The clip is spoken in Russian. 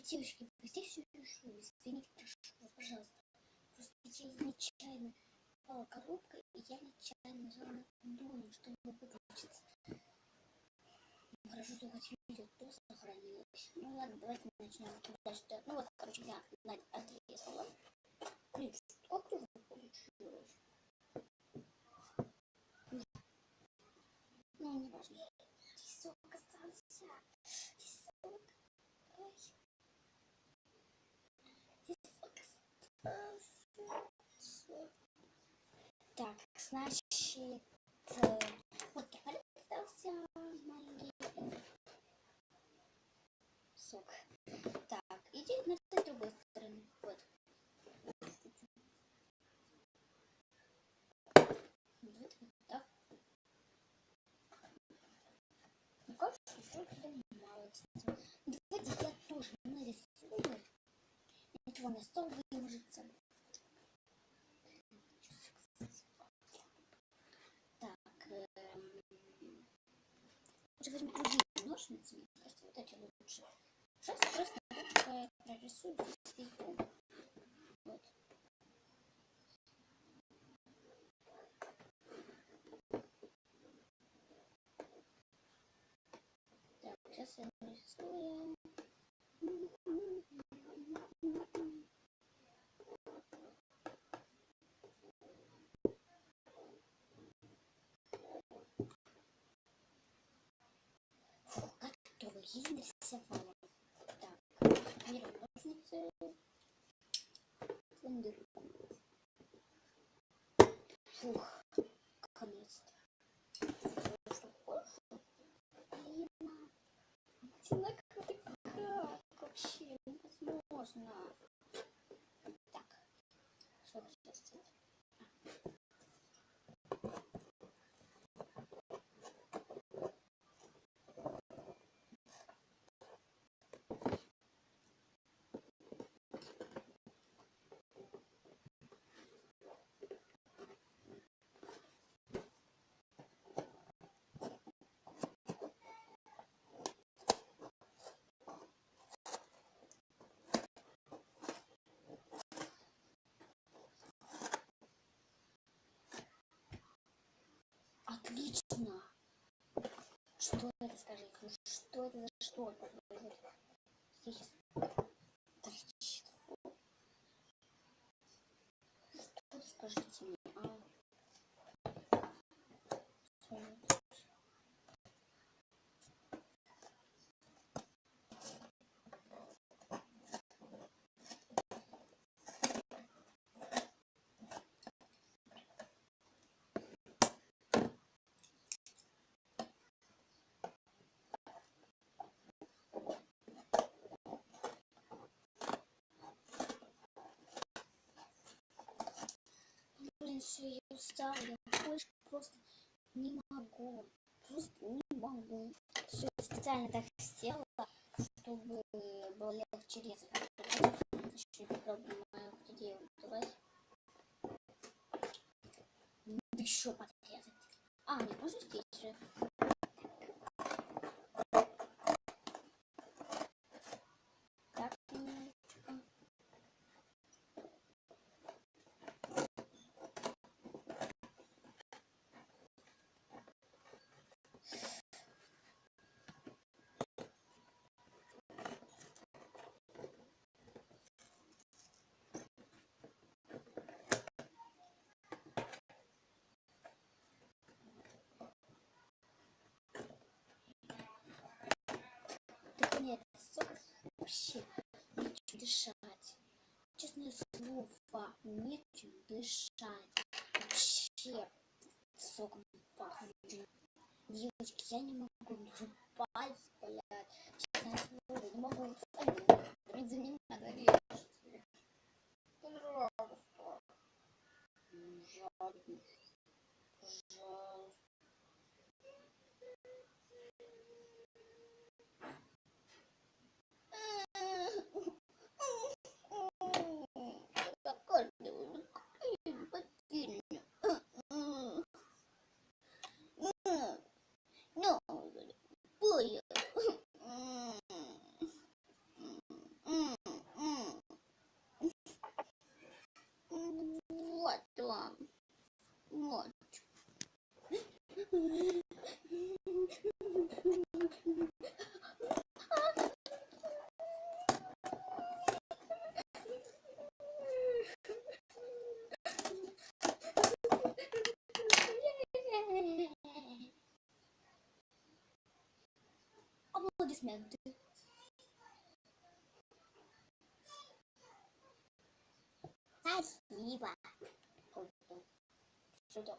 Девочки, здесь все хорошо, извините, прошу, пожалуйста. Просто я нечаянно попала коробка, и я нечаянно нажала на кнопку, чтобы выключиться. Ну, хорошо, что хоть видео то сохранилось. Ну ладно, давайте начнем дальше. Ну вот, короче, я отрезала. Блин, как это получилось? Ну, не важно. Тисок остался. Тисок. Ой. Тисок остался. Так, значит, вот кефаль остался маленький сок. Так, иди на с другой стороны. Вот. Вот так. Мне кажется, что это мало. Давайте я тоже нарисую. Ничего, на стол выложится. Так, уже возьму другие ножницы. Мне кажется, вот эти лучше. Сейчас просто прорисую весь дом. Вот. Так, сейчас я нарисую. Фу, готово. Я нарисовала. Так, берем ножницы. Фух, наконец-то. Тинок, это как вообще невозможно. Так, что сейчас делать? Отлично. Что это, скажите? Ну, что это за что? Здесь торчит. Что, скажите мне? Блин, все, я устала, я больше просто не могу. Просто не могу. Все специально так сделала, чтобы было легче резать. Еще попробуем мою идею. Давай. Еще подрезать. Не можно здесь же. Так, немножечко. Нет, вообще нечем дышать. Честное слово, нечем дышать. Вообще соком пахнет. Девочки, я не могу, даже пальцы болят. Честное слово, не могу встать. Блин, за меня надо резать. Пожалуйста. Пожалуйста. Аплодисменты. Спасибо. Сюда.